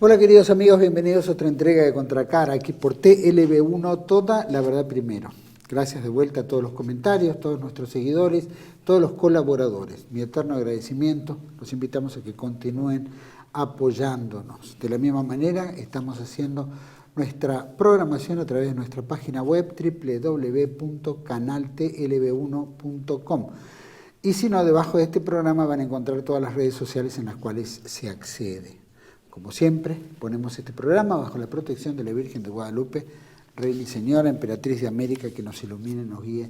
Hola queridos amigos, bienvenidos a otra entrega de Contracara, aquí por TLB1, toda la verdad primero. Gracias de vuelta a todos los comentarios, todos nuestros seguidores, todos los colaboradores. Mi eterno agradecimiento, los invitamos a que continúen apoyándonos. De la misma manera, estamos haciendo nuestra programación a través de nuestra página web www.canaltlb1.com. Y si no, debajo de este programa van a encontrar todas las redes sociales en las cuales se accede. Como siempre, ponemos este programa bajo la protección de la Virgen de Guadalupe, Reina y Señora, Emperatriz de América, que nos ilumine, nos guíe,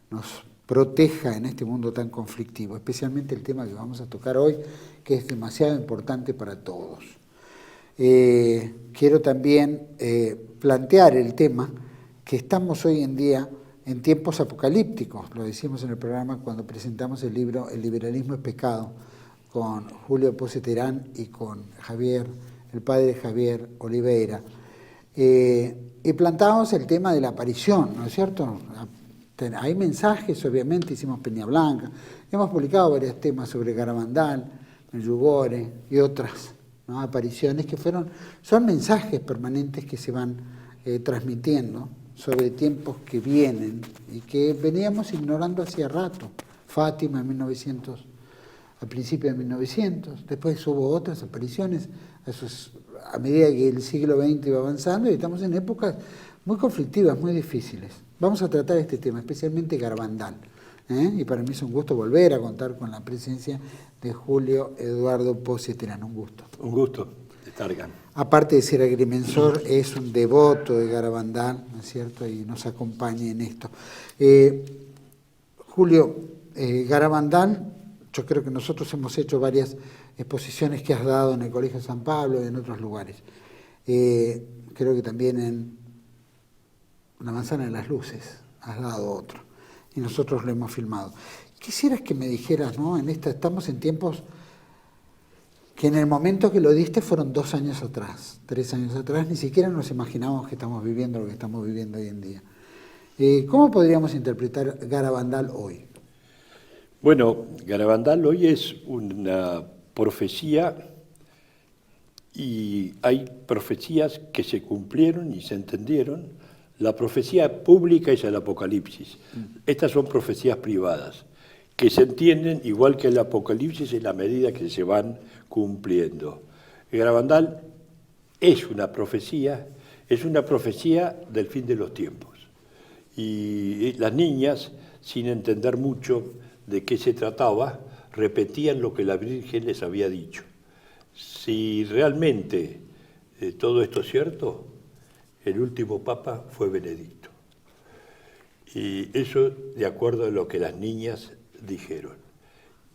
nos proteja en este mundo tan conflictivo, especialmente el tema que vamos a tocar hoy, que es demasiado importante para todos. Quiero también plantear el tema que estamos hoy en día en tiempos apocalípticos, lo decimos en el programa cuando presentamos el libro El liberalismo es pecado, con Julio Ponce Terán y con Javier, el padre Javier Oliveira. Y plantábamos el tema de la aparición, ¿no es cierto? Hay mensajes, obviamente, hicimos Peña Blanca, hemos publicado varios temas sobre Garabandal, Medjugorje y otras, ¿no?, apariciones que son mensajes permanentes que se van transmitiendo sobre tiempos que vienen y que veníamos ignorando hacía rato. Fátima en 1900. A principios de 1900, después hubo otras apariciones, a medida que el siglo XX iba avanzando, y estamos en épocas muy conflictivas, muy difíciles. Vamos a tratar este tema, especialmente Garabandal, y para mí es un gusto volver a contar con la presencia de Julio Eduardo Ponce Terán. Un gusto. Un gusto estar acá. Aparte de ser agrimensor, es un devoto de Garabandal, ¿no es cierto?, y nos acompaña en esto. Julio, Garabandal, yo creo que nosotros hemos hecho varias exposiciones que has dado en el Colegio San Pablo y en otros lugares. Creo que también en La Manzana de las Luces has dado otro. Y nosotros lo hemos filmado. Quisieras que me dijeras, ¿no? Estamos en tiempos que en el momento que lo diste fueron 2 años atrás, 3 años atrás, ni siquiera nos imaginábamos que estamos viviendo lo que estamos viviendo hoy en día. ¿Cómo podríamos interpretar Garabandal hoy? Bueno, Garabandal hoy es una profecía y hay profecías que se cumplieron y se entendieron. La profecía pública es el Apocalipsis. Estas son profecías privadas que se entienden igual que el Apocalipsis en la medida que se van cumpliendo. Garabandal es una profecía del fin de los tiempos. Y las niñas, sin entender mucho de qué se trataba, repetían lo que la Virgen les había dicho. Si realmente todo esto es cierto, el último Papa fue Benedicto. Y eso de acuerdo a lo que las niñas dijeron.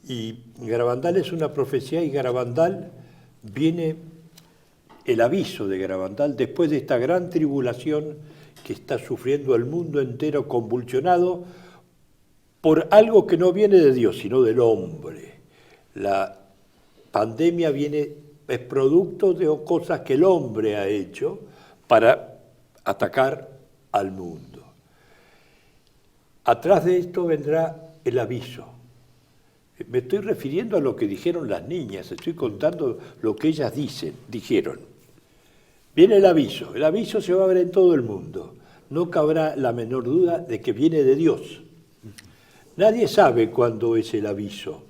Y Garabandal es una profecía, y Garabandal viene el aviso de Garabandal después de esta gran tribulación que está sufriendo el mundo entero convulsionado por algo que no viene de Dios, sino del hombre. La pandemia es producto de cosas que el hombre ha hecho para atacar al mundo. Atrás de esto vendrá el aviso. Me estoy refiriendo a lo que dijeron las niñas, estoy contando lo que ellas dijeron. Viene el aviso se va a ver en todo el mundo. No cabrá la menor duda de que viene de Dios. Nadie sabe cuándo es el aviso,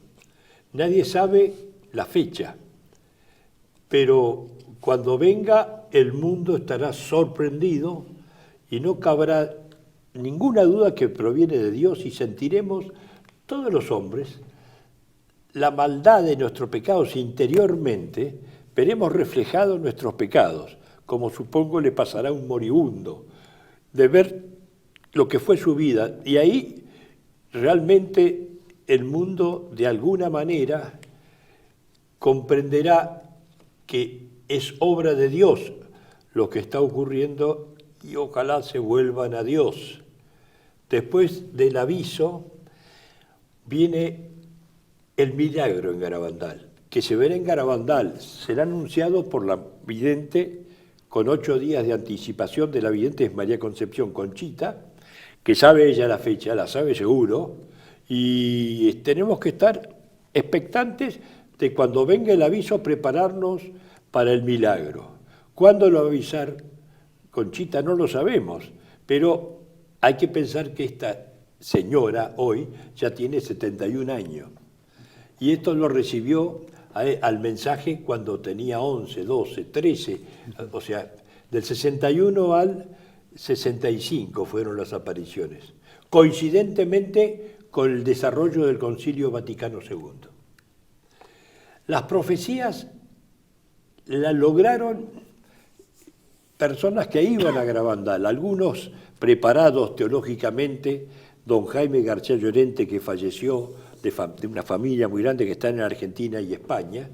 nadie sabe la fecha, pero cuando venga el mundo estará sorprendido y no cabrá ninguna duda que proviene de Dios, y sentiremos todos los hombres la maldad de nuestros pecados interiormente, veremos reflejados nuestros pecados, como supongo le pasará a un moribundo, de ver lo que fue su vida, y ahí realmente el mundo de alguna manera comprenderá que es obra de Dios lo que está ocurriendo, y ojalá se vuelvan a Dios. Después del aviso viene el milagro en Garabandal, que se verá en Garabandal, será anunciado por la vidente con 8 días de anticipación. De la vidente es María Concepción Conchita, que sabe ella la fecha, la sabe seguro, y tenemos que estar expectantes de cuando venga el aviso, prepararnos para el milagro. ¿Cuándo lo va a avisar Conchita? No lo sabemos, pero hay que pensar que esta señora hoy ya tiene 71 años. Y esto lo recibió al mensaje cuando tenía 11, 12, 13, o sea, del 61 al 65 fueron las apariciones, coincidentemente con el desarrollo del Concilio Vaticano II. Las profecías las lograron personas que iban a Garabandal, algunos preparados teológicamente, don Jaime García Llorente, que falleció de una familia muy grande que está en Argentina y España.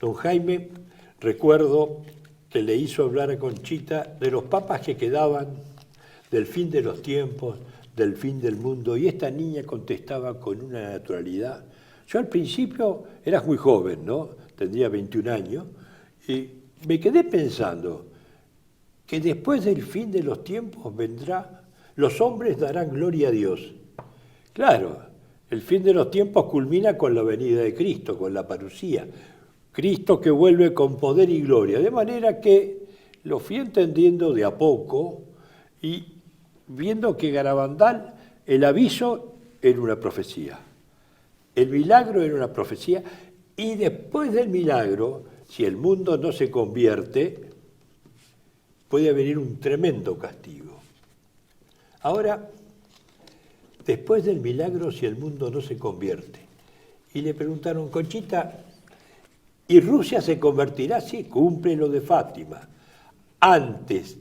Don Jaime, recuerdo que le hizo hablar a Conchita de los papas que quedaban, del fin de los tiempos, del fin del mundo, y esta niña contestaba con una naturalidad. Yo al principio era muy joven, ¿no? Tendría 21 años, y me quedé pensando que después del fin de los tiempos vendrá, los hombres darán gloria a Dios. Claro, el fin de los tiempos culmina con la venida de Cristo, con la parucía. Cristo que vuelve con poder y gloria. De manera que lo fui entendiendo de a poco y viendo que Garabandal, el aviso era una profecía. El milagro era una profecía y después del milagro, si el mundo no se convierte, puede venir un tremendo castigo. Ahora, después del milagro, si el mundo no se convierte, y le preguntaron, Conchita, ¿y Rusia se convertirá? Sí, cumple lo de Fátima. Antes,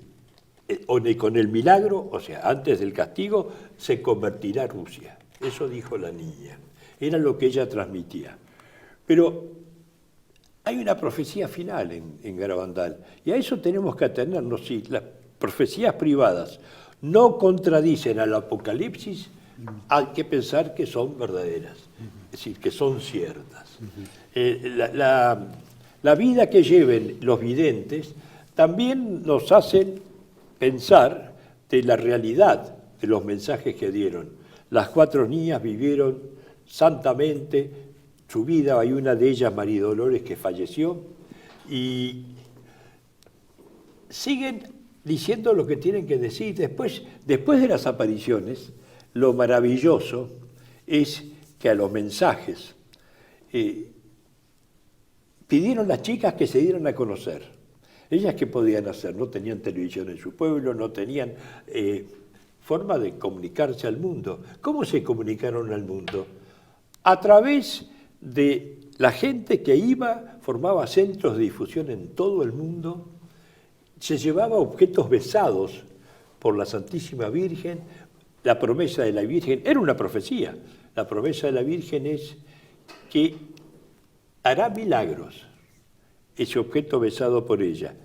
con el milagro, o sea, antes del castigo, se convertirá Rusia. Eso dijo la niña. Era lo que ella transmitía. Pero hay una profecía final en Garabandal, y a eso tenemos que atenernos. Si las profecías privadas no contradicen al Apocalipsis, hay que pensar que son verdaderas, es decir, que son ciertas. La vida que lleven los videntes también nos hacen pensar de la realidad de los mensajes que dieron. Las 4 niñas vivieron santamente su vida, hay una de ellas, María Dolores, que falleció, y siguen diciendo lo que tienen que decir. Después de las apariciones, lo maravilloso es que a los mensajes pidieron las chicas que se dieran a conocer. Ellas, ¿qué podían hacer? No tenían televisión en su pueblo, no tenían forma de comunicarse al mundo. ¿Cómo se comunicaron al mundo? A través de la gente que iba, formaba centros de difusión en todo el mundo, se llevaba objetos besados por la Santísima Virgen. La promesa de la Virgen era una profecía. La promesa de la Virgen es que hará milagros, ese objeto besado por ella,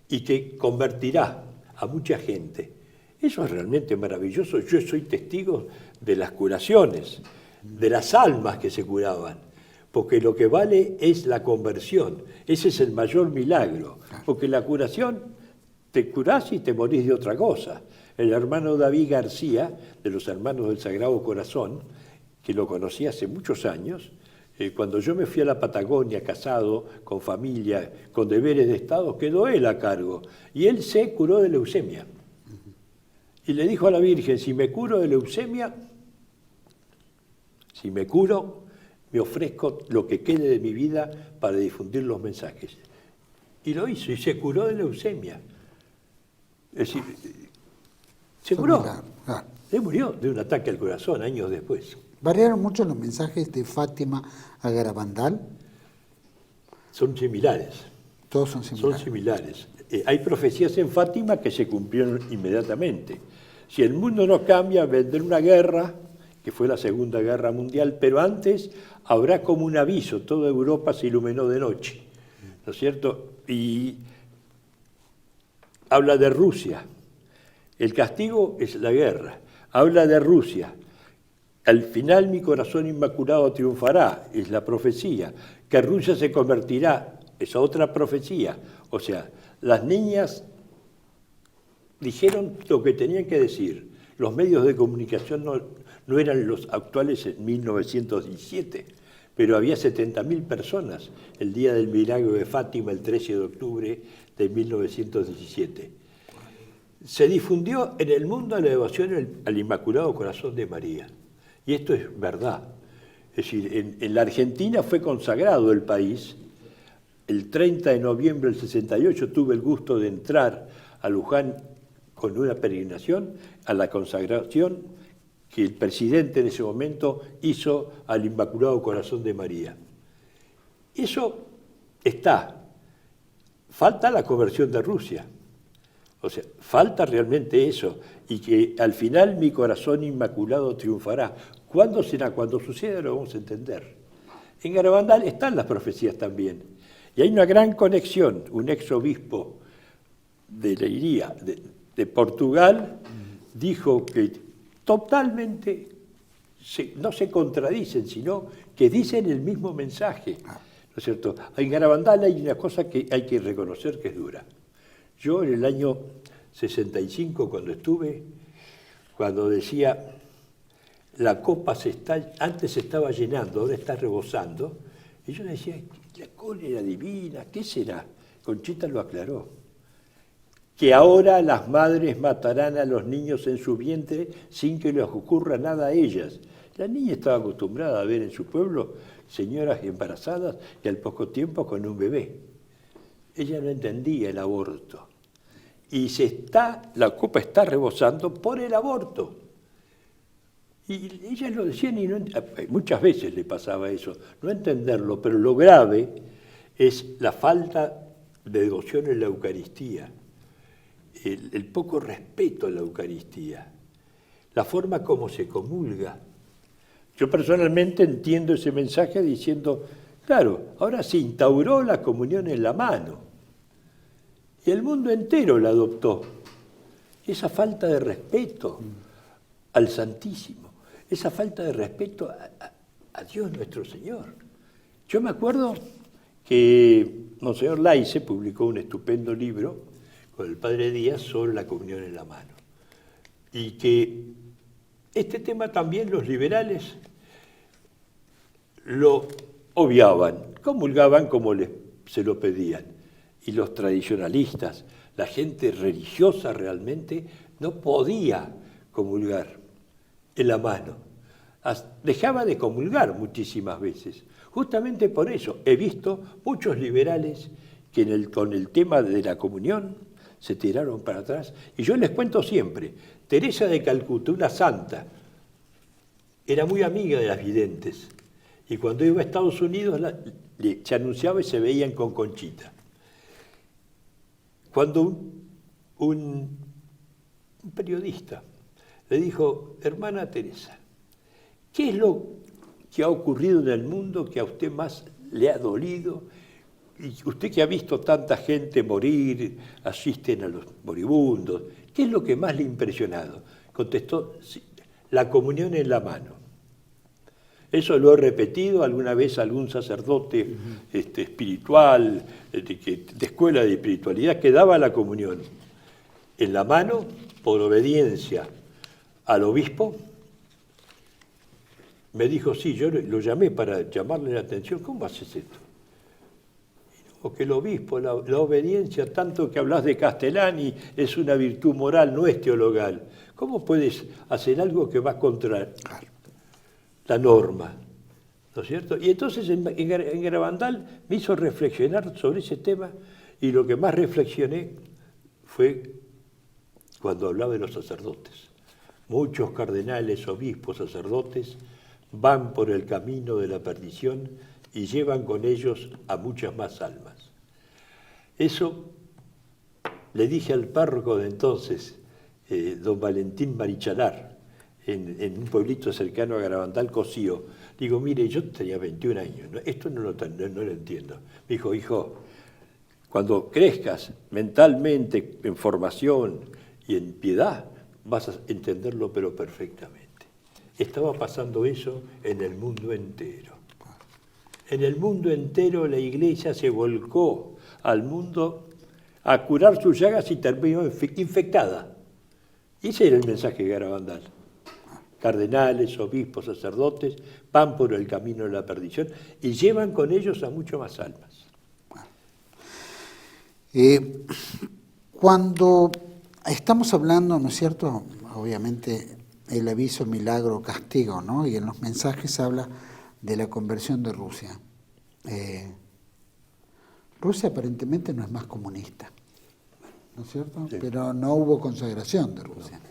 y que convertirá a mucha gente. Eso es realmente maravilloso. Yo soy testigo de las curaciones, de las almas que se curaban, porque lo que vale es la conversión. Ese es el mayor milagro, porque la curación, te curás y te morís de otra cosa. El hermano David García, de los Hermanos del Sagrado Corazón, que lo conocí hace muchos años, cuando yo me fui a la Patagonia, casado, con familia, con deberes de Estado, quedó él a cargo. Y él se curó de leucemia. Y le dijo a la Virgen, si me curo de leucemia, si me curo, me ofrezco lo que quede de mi vida para difundir los mensajes. Y lo hizo, y se curó de leucemia. Es decir, se curó. Se murió de un ataque al corazón años después. ¿Variaron mucho los mensajes de Fátima a Garabandal? Son similares. Todos son similares. Son similares. Hay profecías en Fátima que se cumplieron inmediatamente. Si el mundo no cambia, vendrá una guerra, que fue la Segunda Guerra Mundial, pero antes habrá como un aviso, toda Europa se iluminó de noche, ¿no es cierto? Y habla de Rusia. El castigo es la guerra. Habla de Rusia. Al final mi corazón inmaculado triunfará, es la profecía. Que Rusia se convertirá, es otra profecía. O sea, las niñas dijeron lo que tenían que decir. Los medios de comunicación no eran los actuales en 1917. pero había 70.000 personas el día del milagro de Fátima, el 13 de octubre de 1917. Se difundió en el mundo la devoción al Inmaculado Corazón de María. Y esto es verdad. Es decir, en la Argentina fue consagrado el país. El 30 de noviembre del 68 tuve el gusto de entrar a Luján con una peregrinación a la consagración que el presidente en ese momento hizo al Inmaculado Corazón de María. Eso está. Falta la conversión de Rusia. O sea, falta realmente eso, y que al final mi corazón inmaculado triunfará. ¿Cuándo será? Cuando suceda lo vamos a entender. En Garabandal están las profecías también. Y hay una gran conexión. Un exobispo de Leiria, de Portugal, dijo que totalmente no se contradicen, sino que dicen el mismo mensaje. ¿No es cierto? En Garabandal hay una cosa que hay que reconocer que es dura. Yo en el año 65, cuando decía, la copa antes se estaba llenando, ahora está rebosando, y yo decía, la cólera divina, ¿qué será? Conchita lo aclaró. Que ahora las madres matarán a los niños en su vientre sin que les ocurra nada a ellas. La niña estaba acostumbrada a ver en su pueblo señoras embarazadas y al poco tiempo con un bebé. Ella no entendía el aborto. Y la copa está rebosando por el aborto. Y ellas lo decían y muchas veces le pasaba eso, no entenderlo, pero lo grave es la falta de devoción en la Eucaristía, el poco respeto a la Eucaristía, la forma como se comulga. Yo personalmente entiendo ese mensaje diciendo, claro, ahora se instauró la comunión en la mano. Y el mundo entero la adoptó. Esa falta de respeto al Santísimo, esa falta de respeto a Dios nuestro Señor. Yo me acuerdo que Monseñor Laice publicó un estupendo libro con el Padre Díaz sobre la comunión en la mano. Y que este tema también los liberales lo obviaban, comulgaban como se lo pedían. Y los tradicionalistas, la gente religiosa realmente, no podía comulgar en la mano. Dejaba de comulgar muchísimas veces. Justamente por eso he visto muchos liberales que con el tema de la comunión se tiraron para atrás. Y yo les cuento siempre, Teresa de Calcuta, una santa, era muy amiga de las videntes. Y cuando iba a Estados Unidos se anunciaba y se veían con Conchita. Cuando un periodista le dijo, hermana Teresa, ¿qué es lo que ha ocurrido en el mundo que a usted más le ha dolido? Y usted que ha visto tanta gente morir, asisten a los moribundos, ¿qué es lo que más le ha impresionado? Contestó, sí, la comunión en la mano. Eso lo he repetido alguna vez a algún sacerdote espiritual, de escuela de espiritualidad, que daba la comunión en la mano por obediencia al obispo. Me dijo, sí, yo lo llamé para llamarle la atención, ¿cómo haces esto? Y no, que el obispo, la obediencia, tanto que hablas de Castellani, es una virtud moral, no es teologal. ¿Cómo puedes hacer algo que va contra la norma? ¿No es cierto? Y entonces en Garabandal me hizo reflexionar sobre ese tema, y lo que más reflexioné fue cuando hablaba de los sacerdotes. Muchos cardenales, obispos, sacerdotes van por el camino de la perdición y llevan con ellos a muchas más almas. Eso le dije al párroco de entonces, don Valentín Marichalar, en un pueblito cercano a Garabandal, Cosío. Digo, mire, yo tenía 21 años, esto no lo entiendo. Me dijo, hijo, cuando crezcas mentalmente, en formación y en piedad, vas a entenderlo pero perfectamente. Estaba pasando eso en el mundo entero. En el mundo entero la Iglesia se volcó al mundo a curar sus llagas y terminó infectada. Y ese era el mensaje de Garabandal. cardenales, obispos, sacerdotes, van por el camino de la perdición y llevan con ellos a mucho más almas. Cuando estamos hablando, ¿no es cierto?, obviamente el aviso, milagro, castigo, ¿no? Y en los mensajes habla de la conversión de Rusia. Rusia aparentemente no es más comunista, ¿no es cierto? Sí. Pero no hubo consagración de Rusia. No.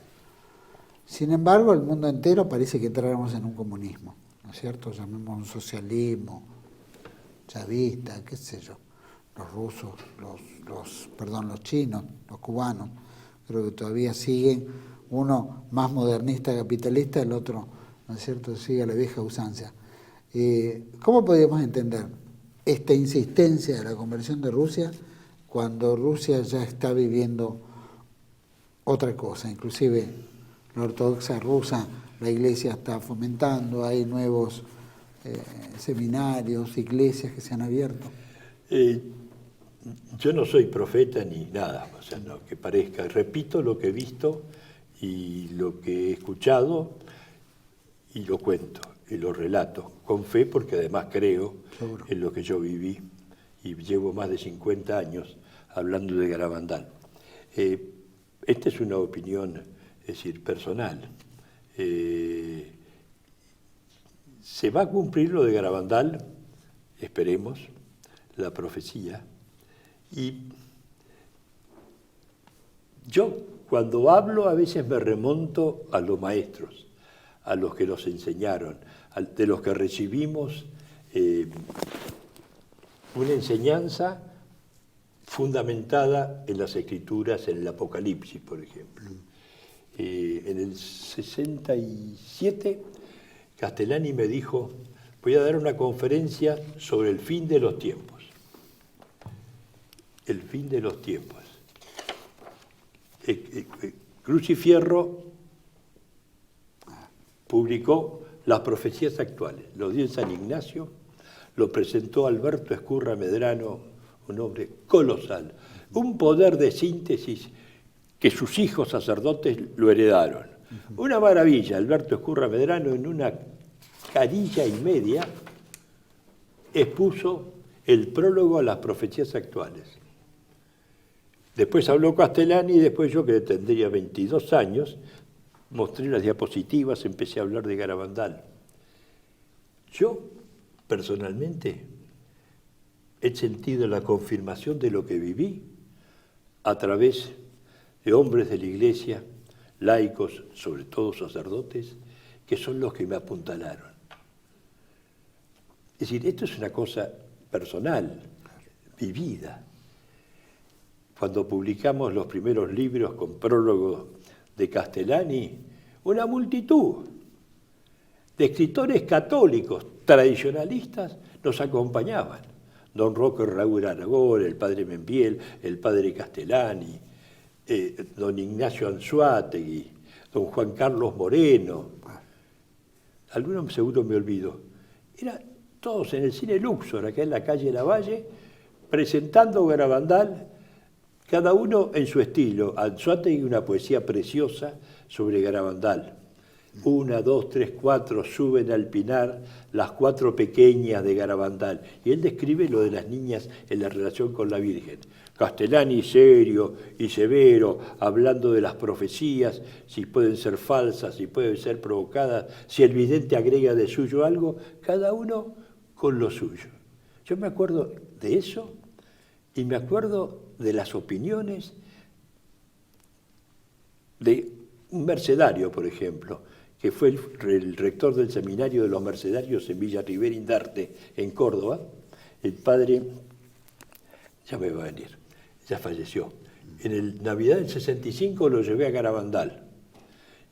Sin embargo, el mundo entero parece que entráramos en un comunismo, ¿no es cierto? Llamemos un socialismo, chavista, qué sé yo. Los rusos, los chinos, los cubanos, creo que todavía siguen, uno más modernista, capitalista, el otro, ¿no es cierto?, sigue la vieja usanza. ¿Cómo podríamos entender esta insistencia de la conversión de Rusia cuando Rusia ya está viviendo otra cosa? Inclusive la ortodoxa rusa, la iglesia está fomentando, hay nuevos seminarios, iglesias que se han abierto. Yo no soy profeta ni nada, o sea, no que parezca. Repito lo que he visto y lo que he escuchado y lo cuento y lo relato con fe, porque además creo Seguro. En lo que yo viví y llevo más de 50 años hablando de Garabandal. Esta es una opinión, es decir, personal. Se va a cumplir lo de Garabandal, esperemos, la profecía. Y yo cuando hablo a veces me remonto a los maestros, a los que nos enseñaron, de los que recibimos una enseñanza fundamentada en las Escrituras, en el Apocalipsis, por ejemplo. En el 67, Castellani me dijo, voy a dar una conferencia sobre el fin de los tiempos. El fin de los tiempos. Cruz y Fierro publicó las profecías actuales, lo dio en San Ignacio, lo presentó Alberto Ezcurra Medrano, un hombre colosal, un poder de síntesis que sus hijos sacerdotes lo heredaron. Una maravilla, Alberto Ezcurra Medrano en una carilla y media expuso el prólogo a las profecías actuales. Después habló Castellani y después yo, que tendría 22 años, mostré las diapositivas, empecé a hablar de Garabandal. Yo, personalmente, he sentido la confirmación de lo que viví a través de hombres de la Iglesia, laicos, sobre todo sacerdotes, que son los que me apuntalaron. Es decir, esto es una cosa personal, vivida. Cuando publicamos los primeros libros con prólogo de Castellani, una multitud de escritores católicos tradicionalistas nos acompañaban. Don Roque Raúl Aragón, el padre Membiel, el padre Castellani, don Ignacio Anzuategui, don Juan Carlos Moreno. Algunos seguro me olvido. Eran todos en el cine Luxor, acá en la calle Lavalle, presentando Garabandal, cada uno en su estilo. Anzuategui una poesía preciosa sobre Garabandal. 1, 2, 3, 4, suben al pinar las 4 pequeñas de Garabandal. Y él describe lo de las niñas en la relación con la Virgen. Castellani serio y severo, hablando de las profecías, si pueden ser falsas, si pueden ser provocadas, si el vidente agrega de suyo algo, cada uno con lo suyo. Yo me acuerdo de eso y me acuerdo de las opiniones de un mercedario, por ejemplo, que fue el rector del seminario de los mercedarios en Villa Rivera Indarte, en Córdoba, el padre, ya me va a venir, ya falleció. En el Navidad del 65 lo llevé a Garabandal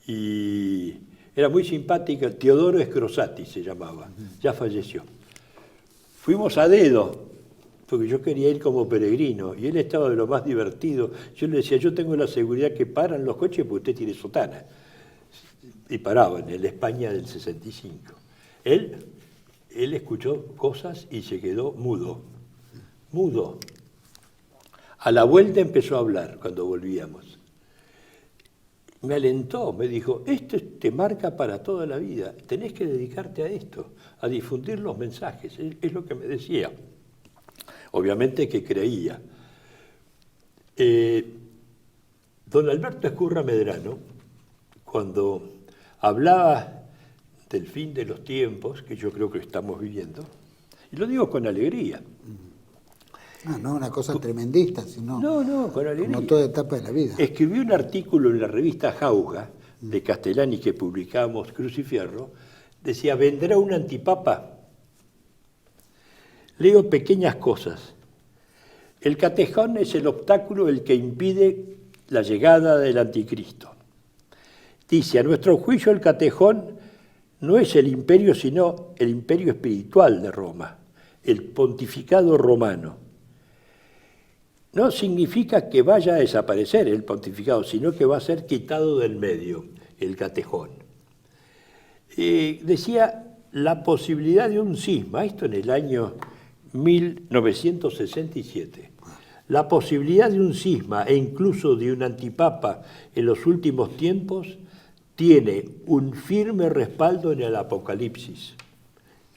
y era muy simpática, Teodoro Escrosati se llamaba, ya falleció. Fuimos a dedo, porque yo quería ir como peregrino, y él estaba de lo más divertido. Yo le decía, yo tengo la seguridad que paran los coches porque usted tiene sotana. Y paraban en la España del 65. Él escuchó cosas y se quedó mudo. A la vuelta empezó a hablar cuando volvíamos. me alentó, me dijo, esto te marca para toda la vida, tenés que dedicarte a esto, a difundir los mensajes, es lo que me decía. Obviamente que creía. Don Alberto Ezcurra Medrano, cuando hablaba del fin de los tiempos, que yo creo que estamos viviendo, y lo digo con alegría. No una cosa tremendista, sino No, con alegría. como toda etapa de la vida. Escribí un artículo en la revista Jauja, de Castellani, que publicamos Cruz y Fierro, decía, ¿vendrá un antipapa? Leo pequeñas cosas. El catejón es el obstáculo el que impide la llegada del anticristo. Dice, a nuestro juicio el catejón no es el imperio, sino el imperio espiritual de Roma, el pontificado romano. No significa que vaya a desaparecer el pontificado, sino que va a ser quitado del medio, el catejón. Decía la posibilidad de un cisma, esto en el año 1967, la posibilidad de un cisma e incluso de un antipapa en los últimos tiempos tiene un firme respaldo en el Apocalipsis.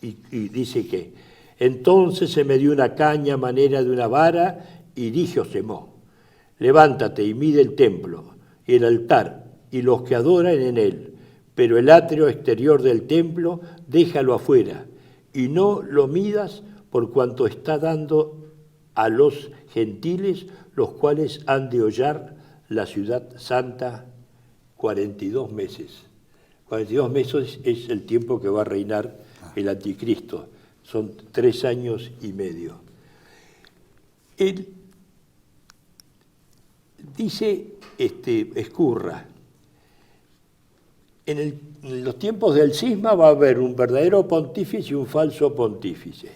Y dice que entonces se me dio una caña a manera de una vara y dije a Semó, levántate y mide el templo, y el altar, y los que adoran en él, pero el atrio exterior del templo déjalo afuera, y no lo midas por cuanto está dando a los gentiles, los cuales han de hollar la ciudad santa 42 meses. 42 meses es el tiempo que va a reinar el anticristo. Son 3 años y medio. Él dice, Ezcurra, en los tiempos del cisma va a haber un verdadero pontífice y un falso pontífice.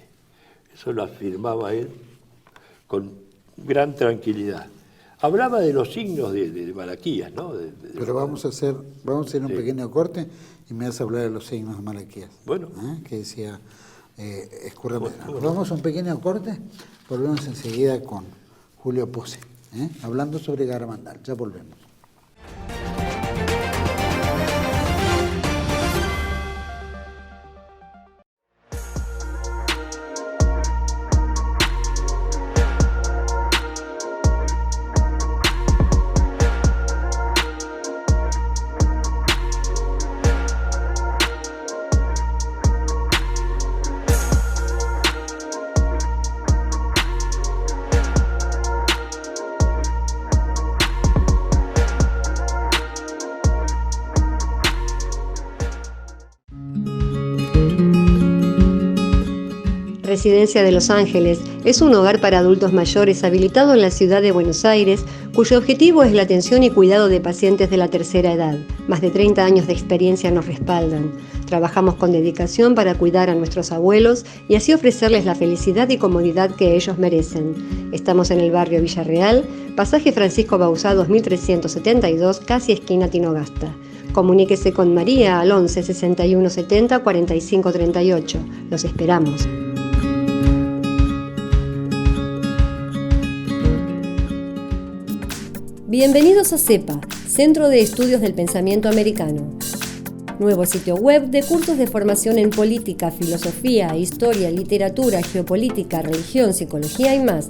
Eso lo afirmaba él con gran tranquilidad. Hablaba de los signos de Malaquías, ¿no? Pero vamos a hacer un pequeño corte y me vas a hablar de los signos de Malaquías. Bueno. Que decía Ezcurra Medrano. Vamos a un pequeño corte, volvemos enseguida con Julio Pose, hablando sobre Garabandal. Ya volvemos. Residencia de Los Ángeles es un hogar para adultos mayores habilitado en la ciudad de Buenos Aires, cuyo objetivo es la atención y cuidado de pacientes de la tercera edad. Más de 30 años de experiencia nos respaldan. Trabajamos con dedicación para cuidar a nuestros abuelos y así ofrecerles la felicidad y comodidad que ellos merecen. Estamos en el barrio Villarreal, pasaje Francisco Bauzá 2372, casi esquina Tinogasta. Comuníquese con María al 11 61 70 45 38. Los esperamos. Bienvenidos a CEPA, Centro de Estudios del Pensamiento Americano. Nuevo sitio web de cursos de formación en política, filosofía, historia, literatura, geopolítica, religión, psicología y más.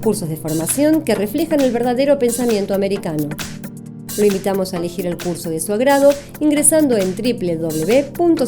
Cursos de formación que reflejan el verdadero pensamiento americano. Lo invitamos a elegir el curso de su agrado ingresando en www.cepa.la.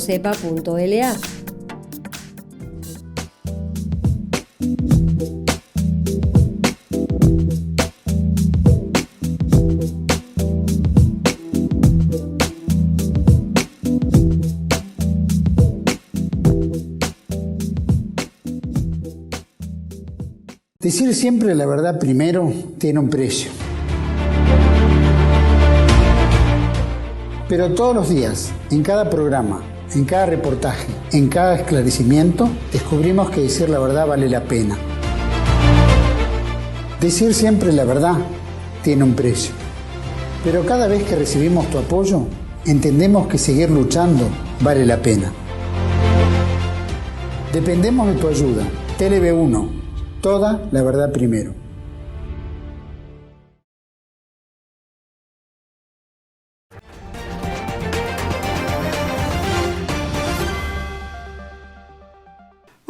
Decir siempre la verdad primero tiene un precio. Pero todos los días, en cada programa, en cada reportaje, en cada esclarecimiento, descubrimos que decir la verdad vale la pena. Decir siempre la verdad tiene un precio. Pero cada vez que recibimos tu apoyo, entendemos que seguir luchando vale la pena. Dependemos de tu ayuda. TLB1. Toda la verdad primero.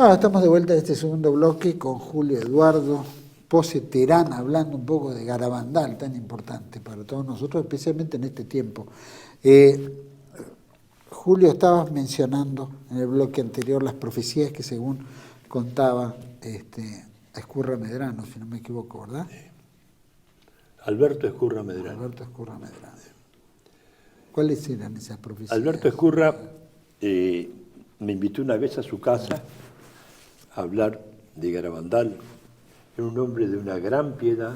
Bueno, estamos de vuelta en este segundo bloque con Julio Eduardo Pose Terán, hablando un poco de Garabandal, tan importante para todos nosotros, especialmente en este tiempo. Julio, estabas mencionando en el bloque anterior las profecías que según contaba Ezcurra Medrano, si no me equivoco, ¿verdad? Alberto Ezcurra Medrano. Alberto Ezcurra Medrano. ¿Cuáles eran esas profecías? Alberto Ezcurra me invitó una vez a su casa a hablar de Garabandal. Era un hombre de una gran piedad,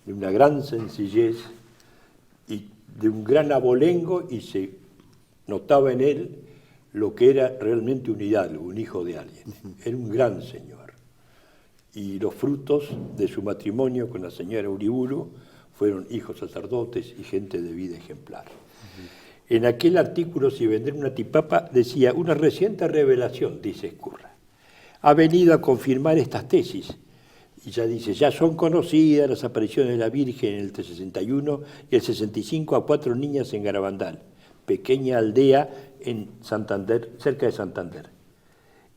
de una gran sencillez y de un gran abolengo, y se notaba en él lo que era realmente un hidalgo, un hijo de alguien. Era un gran señor. Y los frutos de su matrimonio con la señora Uriburu fueron hijos sacerdotes y gente de vida ejemplar. En aquel artículo, Si vendré una tipapa, decía: una reciente revelación, dice Ezcurra, ha venido a confirmar estas tesis. Y ya dice: ya son conocidas las apariciones de la Virgen en el 61 y el 65 a 4 niñas en Garabandal, pequeña aldea en Santander, cerca de Santander.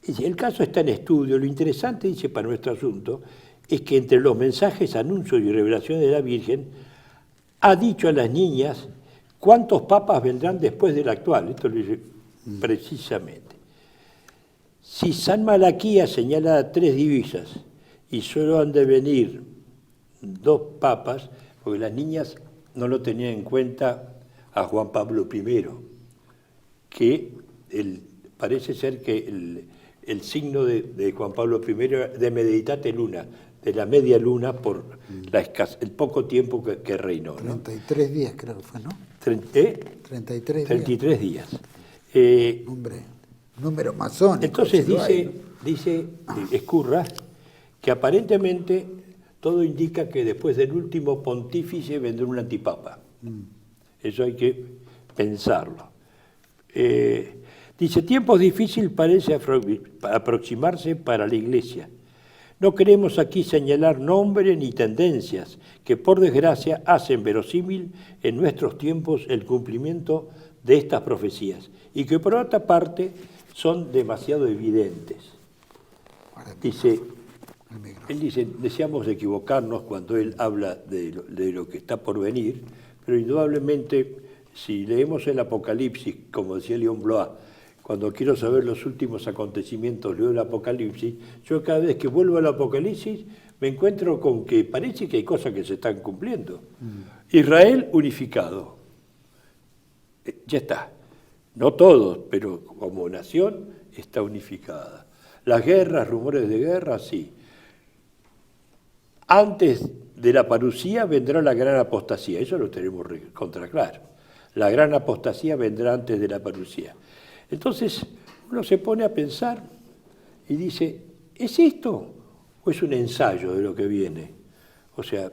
Y el caso está en estudio. Lo interesante, dice, para nuestro asunto, es que entre los mensajes, anuncios y revelaciones de la Virgen, ha dicho a las niñas cuántos papas vendrán después del actual. Esto lo dice precisamente. Si San Malaquías señala 3 divisas y solo han de venir 2 papas, porque las niñas no lo tenían en cuenta a Juan Pablo I, que parece ser que el signo de Juan Pablo I era de meditate luna, de la media luna, por el poco tiempo que reinó, ¿no? 33 días creo que fue, ¿no? 33 días. Hombre, número masónico. Entonces dice Ezcurra que aparentemente todo indica que después del último pontífice vendrá un antipapa. Eso hay que pensarlo. Dice: tiempos difíciles parece aproximarse para la Iglesia. No queremos aquí señalar nombres ni tendencias que, por desgracia, hacen verosímil en nuestros tiempos el cumplimiento de estas profecías y que, por otra parte, son demasiado evidentes. Él dice: deseamos equivocarnos cuando él habla de lo que está por venir, pero indudablemente, si leemos el Apocalipsis, como decía León Blois, cuando quiero saber los últimos acontecimientos, leo el Apocalipsis. Yo cada vez que vuelvo al Apocalipsis me encuentro con que parece que hay cosas que se están cumpliendo. Israel unificado. Ya está. No todos, pero como nación está unificada. Las guerras, rumores de guerra, sí. Antes de la parucía vendrá la gran apostasía. Eso lo tenemos contra claro. La gran apostasía vendrá antes de la parucía. Entonces uno se pone a pensar y dice: ¿es esto o es un ensayo de lo que viene? O sea,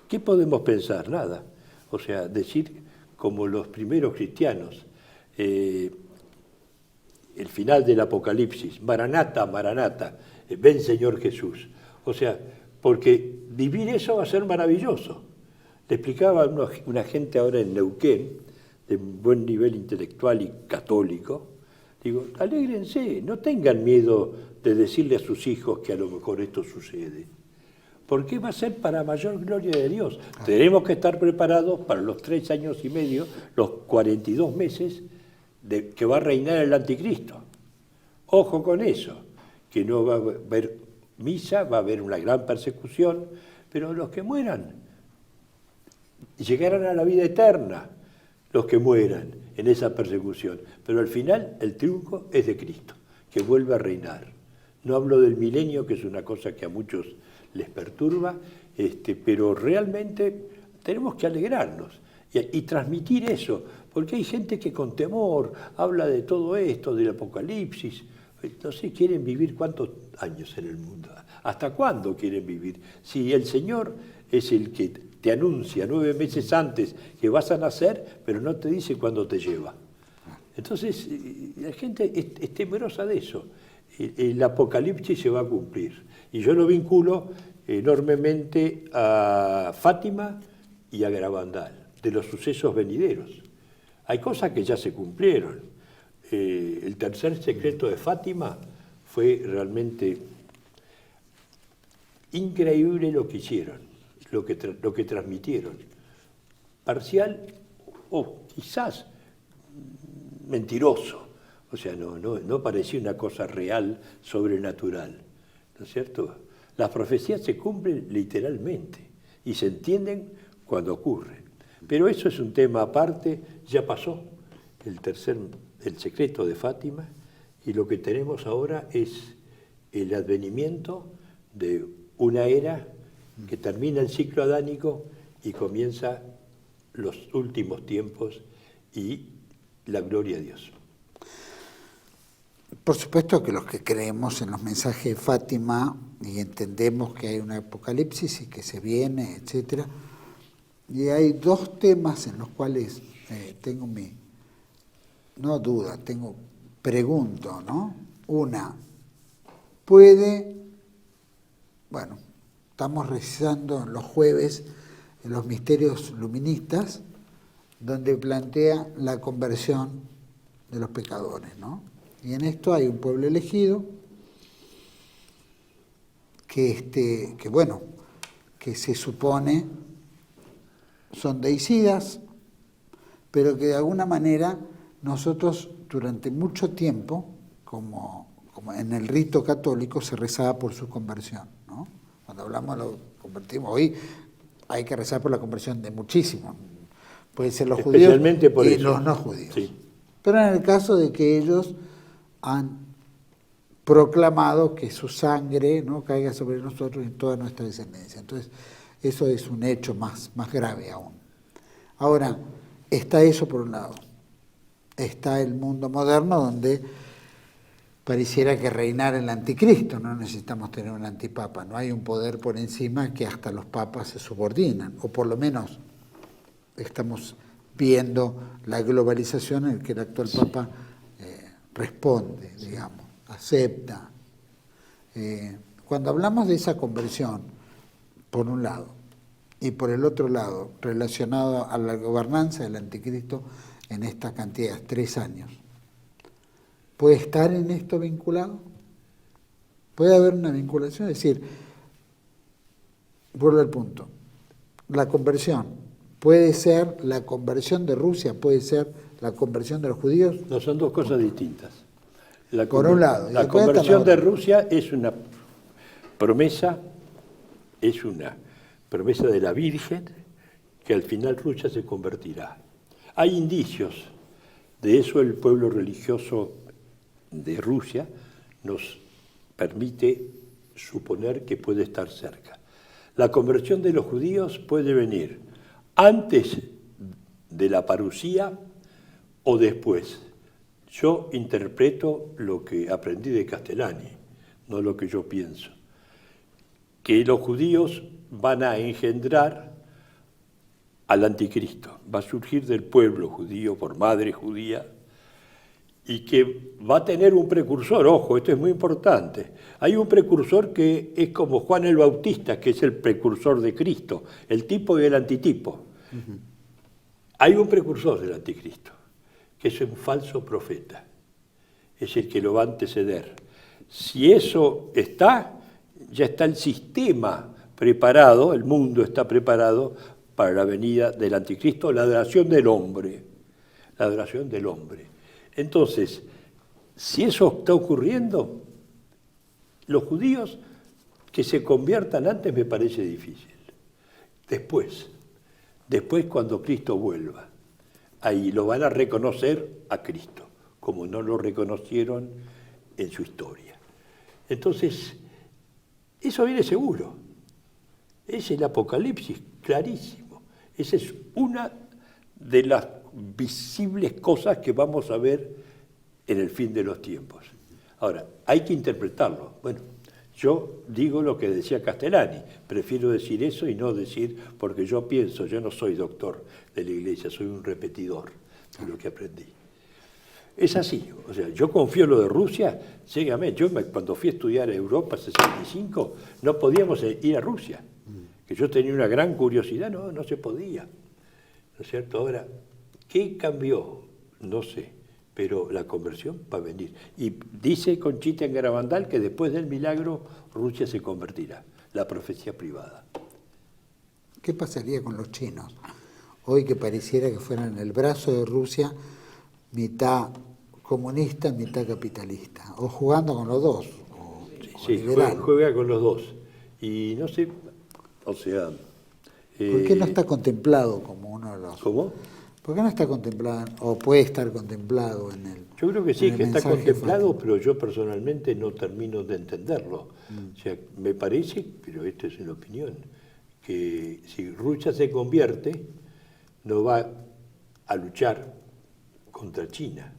¿qué podemos pensar? Nada. O sea, decir como los primeros cristianos, el final del Apocalipsis: Maranata, Maranata, ven Señor Jesús. O sea, porque vivir eso va a ser maravilloso. Le explicaba a una gente ahora en Neuquén, de buen nivel intelectual y católico, digo: alégrense, no tengan miedo de decirle a sus hijos que a lo mejor esto sucede, porque va a ser para mayor gloria de Dios. Tenemos que estar preparados para los 3 años y medio, los 42 meses que va a reinar el anticristo. Ojo con eso, que no va a haber misa, va a haber una gran persecución, pero los que mueran llegarán a la vida eterna, los que mueran en esa persecución. Pero al final el triunfo es de Cristo, que vuelve a reinar. No hablo del milenio, que es una cosa que a muchos les perturba, pero realmente tenemos que alegrarnos y transmitir eso, porque hay gente que con temor habla de todo esto, del Apocalipsis. Entonces, ¿quieren vivir cuántos años en el mundo? ¿Hasta cuándo quieren vivir? Si el Señor es el que te anuncia 9 meses antes que vas a nacer, pero no te dice cuándo te lleva. Entonces, la gente es temerosa de eso. El Apocalipsis se va a cumplir. Y yo lo vinculo enormemente a Fátima y a Garabandal, de los sucesos venideros. Hay cosas que ya se cumplieron. El tercer secreto de Fátima fue realmente increíble lo que hicieron, lo que transmitieron. Parcial o quizás mentiroso, o sea, no parecía una cosa real, sobrenatural, ¿no es cierto? Las profecías se cumplen literalmente y se entienden cuando ocurre. Pero eso es un tema aparte, ya pasó el secreto de Fátima, y lo que tenemos ahora es el advenimiento de una era que termina el ciclo adánico y comienza los últimos tiempos y la gloria a Dios. Por supuesto que los que creemos en los mensajes de Fátima y entendemos que hay un apocalipsis y que se viene, etcétera, y hay dos temas en los cuales tengo pregunto, ¿no? Una, estamos rezando los jueves en los misterios luministas, donde plantea la conversión de los pecadores, ¿no? Y en esto hay un pueblo elegido que se supone son deicidas, pero que de alguna manera nosotros durante mucho tiempo, como en el rito católico, se rezaba por su conversión, ¿no? Cuando hablamos lo convertimos, hoy hay que rezar por la conversión de muchísimos, pueden ser los judíos y los no judíos. Sí. Pero en el caso de que ellos han proclamado que su sangre no caiga sobre nosotros y toda nuestra descendencia. Entonces, eso es un hecho más grave aún. Ahora, está eso por un lado. Está el mundo moderno donde pareciera que reinara el anticristo, no necesitamos tener un antipapa, no hay un poder por encima que hasta los papas se subordinan, o por lo menos estamos viendo la globalización en la que el actual papa responde, digamos, acepta. Cuando hablamos de esa conversión, por un lado, y por el otro lado, relacionado a la gobernanza del anticristo en esta cantidad, 3 años, ¿puede estar en esto vinculado? ¿Puede haber una vinculación? Es decir, vuelvo al punto, la conversión, ¿puede ser la conversión de Rusia? ¿Puede ser la conversión de los judíos? No, son dos cosas distintas. Por un lado. La conversión de Rusia es una promesa de la Virgen que al final Rusia se convertirá. Hay indicios de eso, el pueblo religioso de Rusia nos permite suponer que puede estar cerca. La conversión de los judíos puede venir antes de la parusía o después. Yo interpreto lo que aprendí de Castellani, no lo que yo pienso. Que los judíos van a engendrar al anticristo, va a surgir del pueblo judío por madre judía y que va a tener un precursor, ojo, esto es muy importante. Hay un precursor que es como Juan el Bautista, que es el precursor de Cristo, el tipo y el antitipo. Uh-huh. Hay un precursor del anticristo, que es un falso profeta, es el que lo va a anteceder. Si eso está, ya está el sistema preparado, el mundo está preparado para la venida del anticristo, la adoración del hombre. La adoración del hombre. Entonces, si eso está ocurriendo, los judíos que se conviertan antes me parece difícil. Después cuando Cristo vuelva, ahí lo van a reconocer a Cristo, como no lo reconocieron en su historia. Entonces, eso viene seguro. Es el Apocalipsis, clarísimo. Esa es una de las visibles cosas que vamos a ver en el fin de los tiempos. Ahora, hay que interpretarlo. Bueno, yo digo lo que decía Castellani, prefiero decir eso y no decir, porque yo pienso, yo no soy doctor de la Iglesia, soy un repetidor de lo que aprendí. Es así, o sea, yo confío en lo de Rusia ciegamente. Yo cuando fui a estudiar a Europa en 65, no podíamos ir a Rusia, que yo tenía una gran curiosidad, no se podía, ¿no es cierto? Ahora, ¿qué cambió? No sé, pero la conversión va a venir. Y dice Conchita en Garabandal que después del milagro Rusia se convertirá, la profecía privada. ¿Qué pasaría con los chinos? Hoy que pareciera que fueran el brazo de Rusia, mitad comunista, mitad capitalista, o jugando con los dos. Sí, juega con los dos. Y no sé, o sea... ¿Por qué no está contemplado como uno de los... ¿Cómo? ¿Por qué no está contemplado, o puede estar contemplado en el... Yo creo que sí, que está contemplado, fáctico? pero yo personalmente no termino de entenderlo. O sea, me parece, pero esto es una opinión, que si Rusia se convierte, no va a luchar contra China,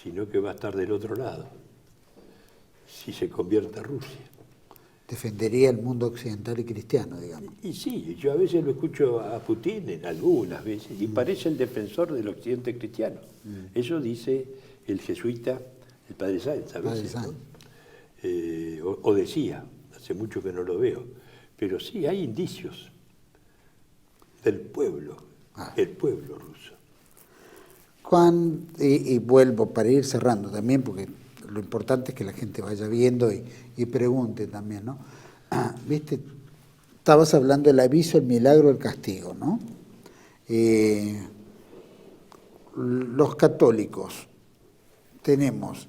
sino que va a estar del otro lado, si se convierte a Rusia. Defendería el mundo occidental y cristiano, digamos. Y sí, yo a veces lo escucho a Putin, en algunas veces, y parece el defensor del occidente cristiano. Eso dice el jesuita, el padre Sáenz, a veces, ¿no? O decía, hace mucho que no lo veo, pero sí hay indicios del pueblo, el pueblo ruso. Y vuelvo para ir cerrando también, porque lo importante es que la gente vaya viendo y pregunte también, ¿no? ¿Viste? Estabas hablando del aviso, el milagro, el castigo, ¿no? Los católicos tenemos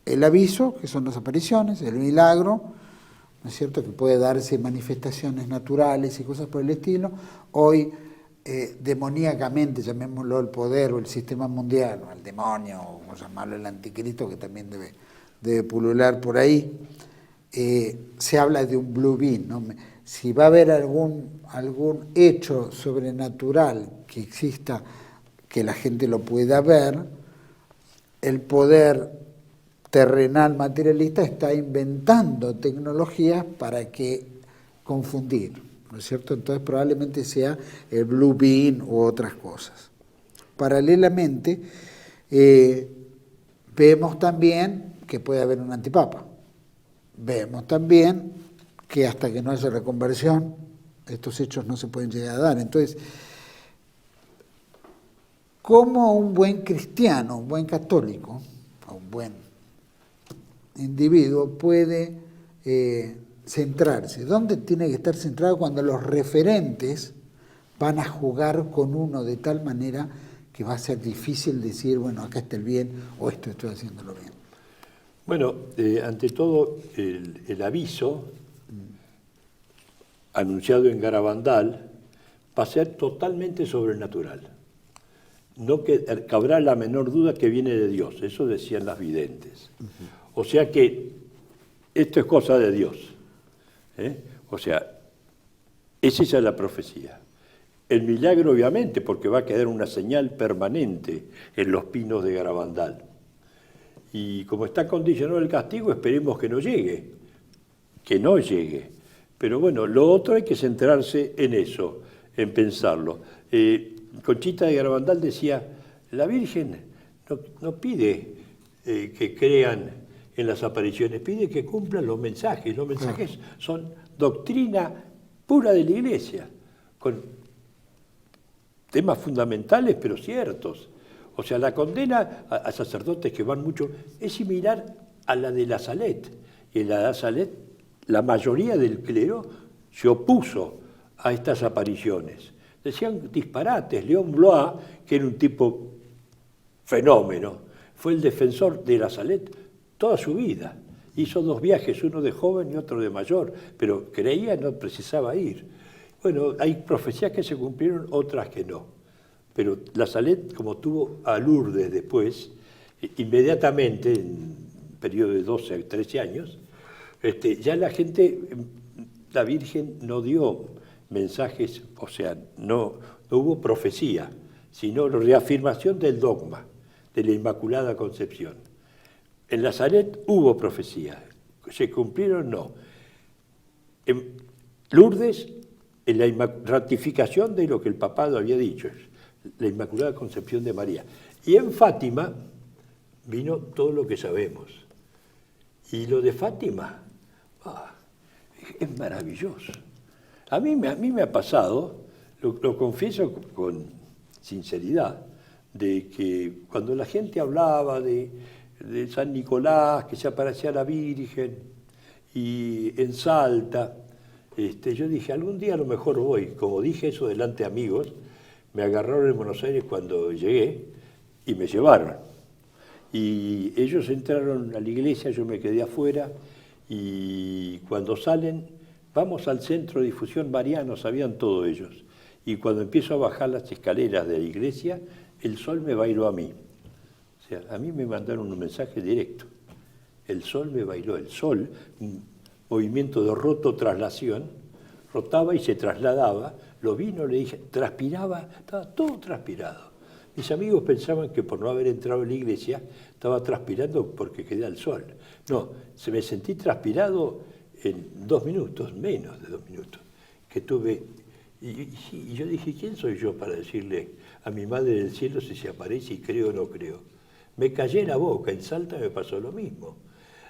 el aviso, que son las apariciones, el milagro, ¿no es cierto?, que puede darse manifestaciones naturales y cosas por el estilo. Hoy, demoníacamente, llamémoslo el poder o el sistema mundial, o el demonio, o como llamarlo, el anticristo, que también debe pulular por ahí, se habla de un blue beam, ¿no? Si va a haber algún hecho sobrenatural que exista, que la gente lo pueda ver, el poder terrenal materialista está inventando tecnologías para confundir, ¿no es cierto? Entonces probablemente sea el blue beam u otras cosas. Paralelamente, vemos también que puede haber un antipapa. Vemos también que hasta que no haya reconversión, estos hechos no se pueden llegar a dar. Entonces, ¿cómo un buen cristiano, un buen católico, o un buen individuo puede centrarse? ¿Dónde tiene que estar centrado cuando los referentes van a jugar con uno de tal manera que va a ser difícil decir, bueno, acá está el bien o esto estoy haciéndolo bien? Bueno, ante todo, el aviso anunciado en Garabandal va a ser totalmente sobrenatural. No cabrá la menor duda que viene de Dios, eso decían las videntes. O sea que esto es cosa de Dios. O sea, esa es la profecía. El milagro, obviamente, porque va a quedar una señal permanente en los pinos de Garabandal. Y como está condicionado el castigo, esperemos que no llegue. Pero bueno, lo otro hay que centrarse en eso, en pensarlo. Conchita de Garabandal decía, la Virgen no pide que crean en las apariciones, pide que cumplan los mensajes. Los mensajes son doctrina pura de la Iglesia, con temas fundamentales pero ciertos. O sea, la condena a sacerdotes que van mucho es similar a la de la Salet. Y en la Salet la mayoría del clero se opuso a estas apariciones. Decían disparates. León Blois, que era un tipo fenómeno, fue el defensor de la Salet toda su vida. Hizo 2 viajes, uno de joven y otro de mayor, pero creía no precisaba ir. Bueno, hay profecías que se cumplieron, otras que no. Pero la Salet, como tuvo a Lourdes después, inmediatamente, en un periodo de 12 a 13 años, ya la gente, la Virgen no dio mensajes, o sea, no hubo profecía, sino la reafirmación del dogma de la Inmaculada Concepción. En la Salet hubo profecía, ¿se cumplieron? No. En Lourdes, en la ratificación de lo que el papado había dicho, la Inmaculada Concepción de María. Y en Fátima vino todo lo que sabemos. Y lo de Fátima es maravilloso. A mí me ha pasado, lo confieso con sinceridad, de que cuando la gente hablaba de San Nicolás, que se aparecía la Virgen, y en Salta, yo dije, algún día a lo mejor voy. Como dije eso delante de amigos, me agarraron en Buenos Aires cuando llegué y me llevaron. Y ellos entraron a la iglesia, yo me quedé afuera, y cuando salen, vamos al centro de difusión mariano, sabían todos ellos. Y cuando empiezo a bajar las escaleras de la iglesia, el sol me bailó a mí. O sea, a mí me mandaron un mensaje directo. El sol me bailó, el sol, un movimiento de rototraslación, rotaba y se trasladaba, lo vi, no le dije, transpiraba, estaba todo transpirado. Mis amigos pensaban que por no haber entrado en la iglesia estaba transpirando porque quedé al sol. No, me sentí transpirado en 2 minutos, menos de 2 minutos, que tuve. Y yo dije, ¿quién soy yo para decirle a mi madre del cielo si se aparece y creo o no creo? Me callé la boca, en Salta me pasó lo mismo.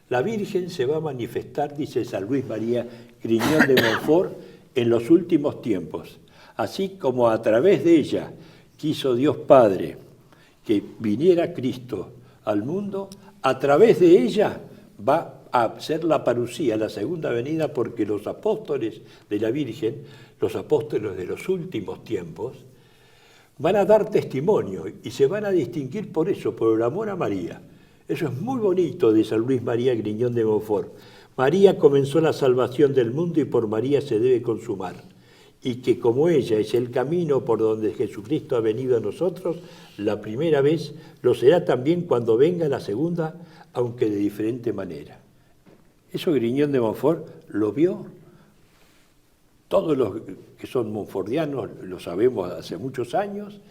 La Virgen se va a manifestar, dice San Luis María Griñón de Montfort, en los últimos tiempos. Así como a través de ella quiso Dios Padre que viniera Cristo al mundo, a través de ella va a ser la parucía, la segunda venida, porque los apóstoles de la Virgen, los apóstoles de los últimos tiempos, van a dar testimonio y se van a distinguir por eso, por el amor a María. Eso es muy bonito de San Luis María Griñón de Montfort. María comenzó la salvación del mundo y por María se debe consumar. Y que como ella es el camino por donde Jesucristo ha venido a nosotros, la primera vez lo será también cuando venga la segunda, aunque de diferente manera. Eso Griñón de Montfort lo vio. Todos los que son montfortianos lo sabemos hace muchos años.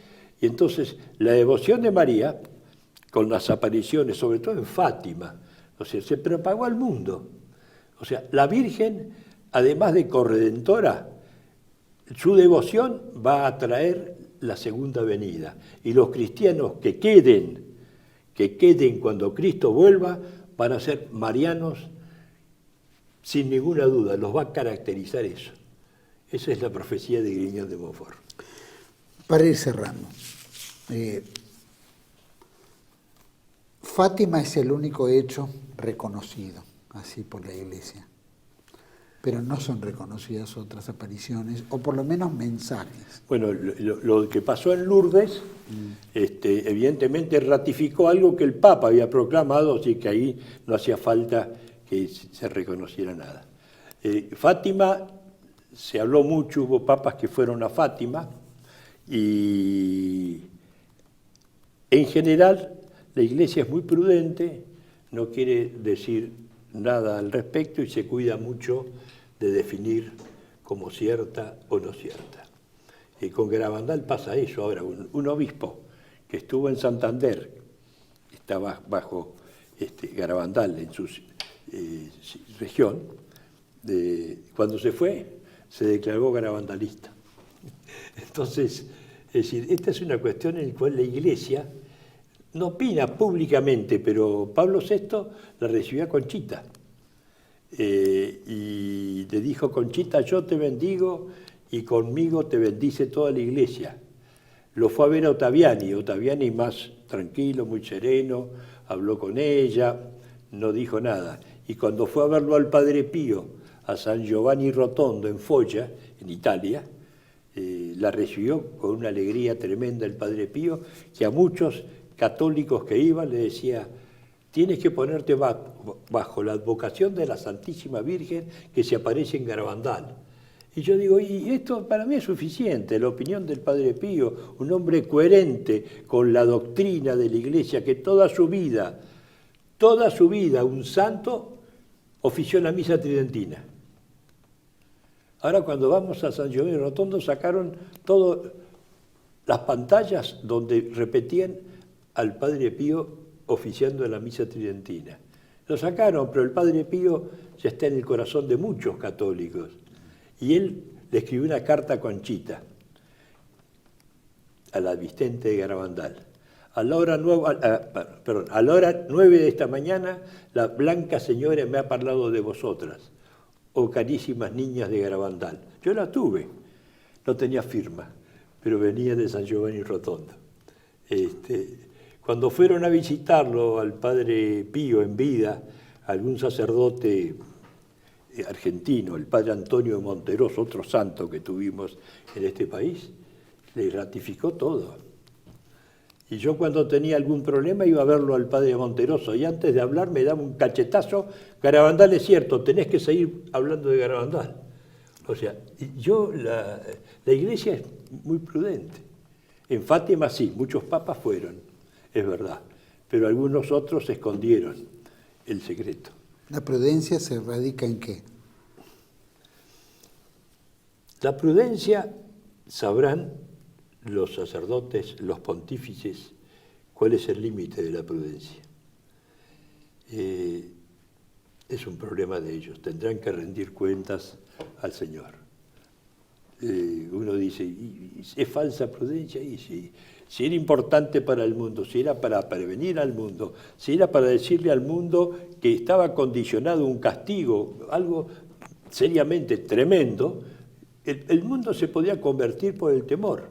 Y entonces la devoción de María, con las apariciones, sobre todo en Fátima, o sea, se propagó al mundo. O sea, la Virgen, además de corredentora, su devoción va a traer la segunda venida. Y los cristianos que queden cuando Cristo vuelva, van a ser marianos sin ninguna duda, los va a caracterizar eso. Esa es la profecía de Griñón de Montfort. Para ir cerrando, Fátima es el único hecho reconocido así por la Iglesia, pero no son reconocidas otras apariciones, o por lo menos mensajes. Bueno, lo que pasó en Lourdes, evidentemente ratificó algo que el Papa había proclamado, así que ahí no hacía falta que se reconociera nada. Fátima, se habló mucho, hubo papas que fueron a Fátima, y en general la Iglesia es muy prudente, no quiere decir nada al respecto y se cuida mucho de definir como cierta o no cierta. Con Garabandal pasa eso. Ahora, un obispo que estuvo en Santander, estaba bajo Garabandal en su región, cuando se fue, se declaró garabandalista. Entonces, es decir, esta es una cuestión en la cual la Iglesia no opina públicamente, pero Pablo VI la recibió a Conchita. Y le dijo, Conchita, yo te bendigo y conmigo te bendice toda la Iglesia. Lo fue a ver a Ottaviani más tranquilo, muy sereno, habló con ella, no dijo nada. Y cuando fue a verlo al Padre Pío, a San Giovanni Rotondo en Foggia, en Italia, la recibió con una alegría tremenda el Padre Pío, que a muchos católicos que iban le decía, tienes que ponerte bajo la advocación de la Santísima Virgen que se aparece en Garabandal. Y yo digo, y esto para mí es suficiente, la opinión del Padre Pío, un hombre coherente con la doctrina de la Iglesia, que toda su vida, un santo, ofició la misa tridentina. Ahora cuando vamos a San Giovanni Rotondo sacaron todas las pantallas donde repetían al Padre Pío oficiando la misa tridentina. Lo sacaron, pero el Padre Pío ya está en el corazón de muchos católicos. Y él le escribió una carta a Conchita, a la asistente de Garabandal. A la hora 9 de esta mañana, la Blanca Señora me ha hablado de vosotras, oh carísimas niñas de Garabandal. Yo la tuve, no tenía firma, pero venía de San Giovanni Rotondo. Cuando fueron a visitarlo al padre Pío en vida, algún sacerdote argentino, el padre Antonio de Monteros, otro santo que tuvimos en este país, le ratificó todo. Y yo cuando tenía algún problema iba a verlo al padre Monteroso y antes de hablar me daba un cachetazo. Garabandal es cierto, tenés que seguir hablando de Garabandal. O sea, la iglesia es muy prudente. En Fátima sí, muchos papas fueron, es verdad, pero algunos otros escondieron el secreto. ¿La prudencia se radica en qué? La prudencia, sabrán los sacerdotes, los pontífices, cuál es el límite de la prudencia. Es un problema de ellos, tendrán que rendir cuentas al Señor. Uno dice, ¿es falsa prudencia? Y sí. Si era importante para el mundo, si era para prevenir al mundo, si era para decirle al mundo que estaba condicionado un castigo, algo seriamente tremendo, el mundo se podía convertir por el temor,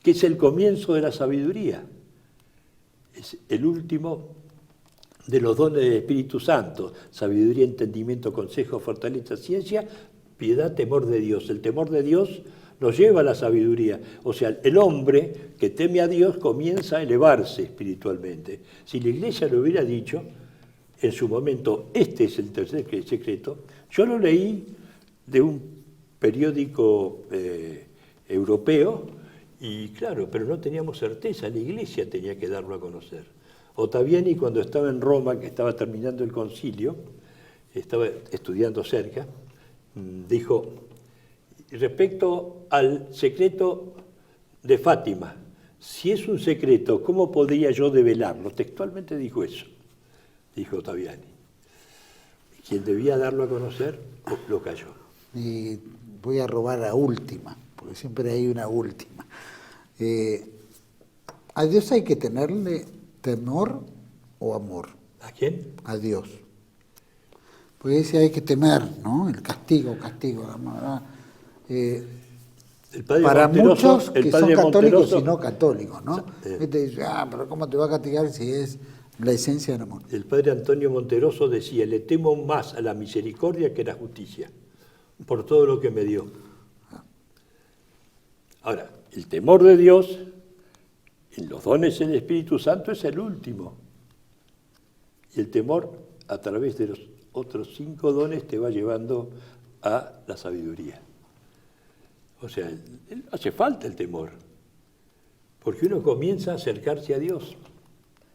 que es el comienzo de la sabiduría. Es el último de los dones del Espíritu Santo: sabiduría, entendimiento, consejo, fortaleza, ciencia, piedad, temor de Dios. El temor de Dios nos lleva a la sabiduría. O sea, el hombre que teme a Dios comienza a elevarse espiritualmente. Si la Iglesia lo hubiera dicho en su momento, este es el tercer secreto, yo lo leí de un periódico europeo y claro, pero no teníamos certeza, la Iglesia tenía que darlo a conocer. Ottaviani, cuando estaba en Roma, que estaba terminando el concilio, estaba estudiando cerca, dijo, respecto al secreto de Fátima, si es un secreto, ¿cómo podría yo develarlo? Textualmente dijo eso, dijo Ottaviani. Quien debía darlo a conocer, lo cayó. Y voy a robar la última, porque siempre hay una última. ¿A Dios hay que tenerle temor o amor? ¿A quién? A Dios. Porque dice hay que temer, ¿no? El castigo. Para muchos que son católicos y no católicos, ¿no? Este dice, pero ¿cómo te va a castigar si es la esencia del amor? El padre Antonio Monteroso decía, le temo más a la misericordia que a la justicia, por todo lo que me dio. Ahora, el temor de Dios, en los dones del Espíritu Santo, es el último. Y el temor, a través de los otros 5 dones, te va llevando a la sabiduría. O sea, hace falta el temor, porque uno comienza a acercarse a Dios.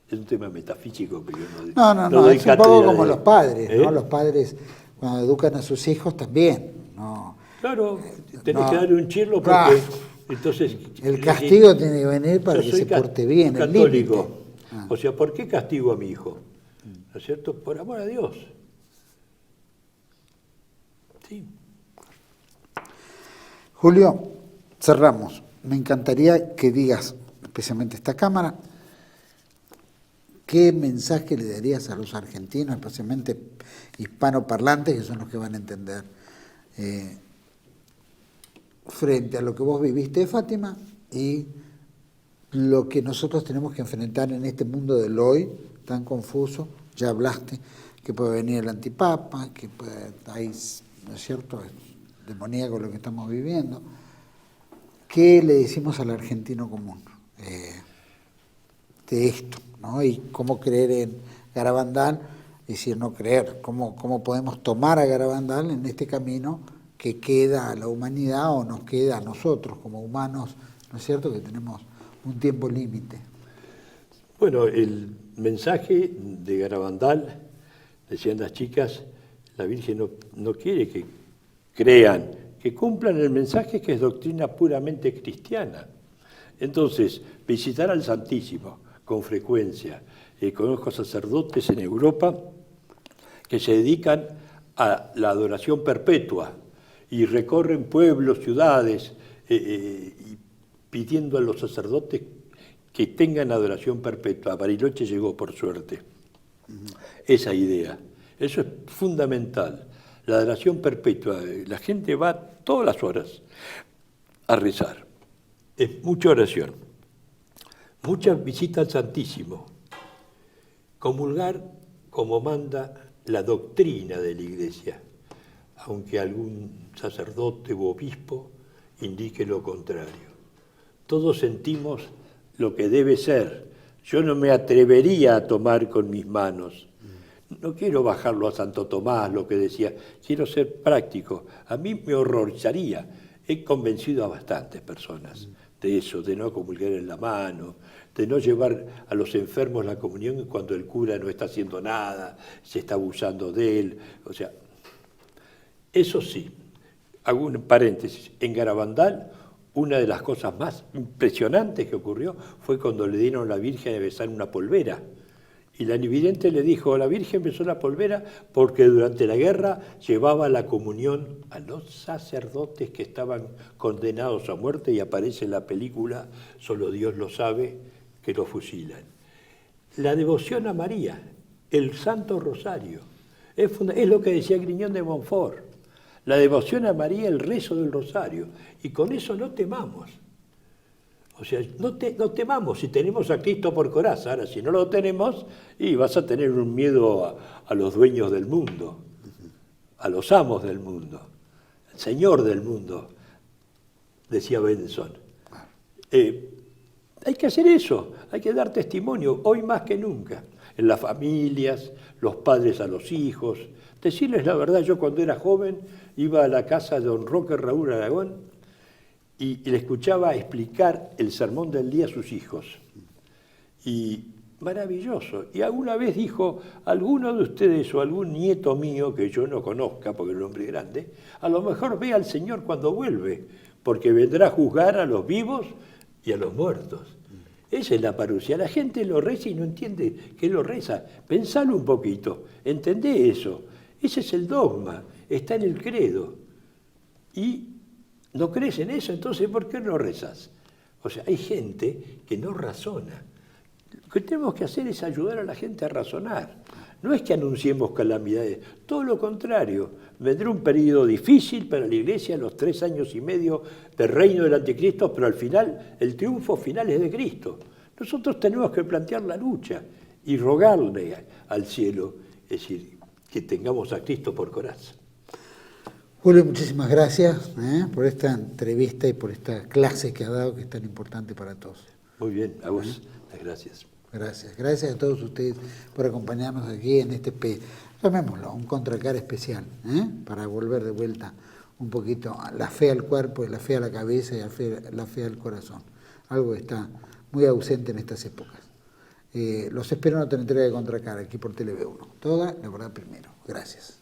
Es un tema metafísico que yo no doy es un poco como de, los padres, ¿no? Los padres, cuando educan a sus hijos, también, ¿no? Claro, tenés que darle un chirlo porque entonces... El castigo tiene que venir para que se porte bien, católico. O sea, ¿por qué castigo a mi hijo? ¿No es cierto? Por amor a Dios. Sí. Julio, cerramos. Me encantaría que digas, especialmente a esta cámara, ¿qué mensaje le darías a los argentinos, especialmente hispanoparlantes, que son los que van a entender, frente a lo que vos viviste de Fátima y lo que nosotros tenemos que enfrentar en este mundo del hoy tan confuso? Ya hablaste que puede venir el antipapa, que hay, ¿no es cierto?, es demoníaco lo que estamos viviendo. ¿Qué le decimos al argentino común de esto, ¿no? Y cómo creer en Garabandal, es decir, no creer, cómo podemos tomar a Garabandal en este camino que queda a la humanidad o nos queda a nosotros como humanos, ¿no es cierto?, que tenemos un tiempo límite. Bueno, el mensaje de Garabandal, decían las chicas, la Virgen no quiere que crean, que cumplan el mensaje, que es doctrina puramente cristiana. Entonces, visitar al Santísimo con frecuencia. Conozco sacerdotes en Europa que se dedican a la adoración perpetua y recorren pueblos, ciudades, y pidiendo a los sacerdotes que tengan adoración perpetua. A Bariloche llegó, por suerte, esa idea. Eso es fundamental. La adoración perpetua, la gente va todas las horas a rezar. Es mucha oración. Muchas visitas al Santísimo. Comulgar como manda la doctrina de la Iglesia, aunque algún sacerdote u obispo indique lo contrario. Todos sentimos lo que debe ser. Yo no me atrevería a tomar con mis manos. No quiero bajarlo a Santo Tomás, lo que decía. Quiero ser práctico. A mí me horrorizaría. He convencido a bastantes personas de eso, de no comulgar en la mano, de no llevar a los enfermos la comunión cuando el cura no está haciendo nada, se está abusando de él. O sea, eso sí, hago un paréntesis. En Garabandal, una de las cosas más impresionantes que ocurrió fue cuando le dieron a la Virgen a besar una polvera. Y la vidente le dijo, la Virgen besó la polvera porque durante la guerra llevaba la comunión a los sacerdotes que estaban condenados a muerte, y aparece en la película, solo Dios lo sabe, que lo fusilan. La devoción a María, el Santo Rosario, es lo que decía Griñón de Montfort. La devoción a María, el rezo del Rosario, y con eso no temamos. O sea, no temamos si tenemos a Cristo por coraza. Ahora, si no lo tenemos, y vas a tener un miedo a los dueños del mundo, a los amos del mundo, al Señor del mundo, decía Benson. Hay que hacer eso, hay que dar testimonio, hoy más que nunca, en las familias, los padres a los hijos. Decirles la verdad, yo cuando era joven iba a la casa de don Roque Raúl Aragón, y le escuchaba explicar el sermón del día a sus hijos. Y maravilloso. Y alguna vez dijo, alguno de ustedes o algún nieto mío que yo no conozca, porque es un hombre grande, a lo mejor ve al Señor cuando vuelve, porque vendrá a juzgar a los vivos y a los muertos. Esa es la parucía. La gente lo reza y no entiende que lo reza. Pensalo un poquito, entendé eso. Ese es el dogma, está en el credo. Y ¿no crees en eso? Entonces, ¿por qué no rezas? O sea, hay gente que no razona. Lo que tenemos que hacer es ayudar a la gente a razonar. No es que anunciemos calamidades, todo lo contrario. Vendrá un periodo difícil para la Iglesia, los 3 años y medio del reino del anticristo, pero al final, el triunfo final es de Cristo. Nosotros tenemos que plantear la lucha y rogarle al cielo, es decir, que tengamos a Cristo por coraza. Julio, muchísimas gracias por esta entrevista y por esta clase que ha dado, que es tan importante para todos. Muy bien, a vos, gracias. Gracias. Gracias a todos ustedes por acompañarnos aquí en este, llamémoslo, un contracar especial, para volver de vuelta un poquito la fe al cuerpo y la fe a la cabeza y la fe al corazón. Algo que está muy ausente en estas épocas. Los espero en otra entrega de Contracar aquí por TV1. Toda la verdad primero. Gracias.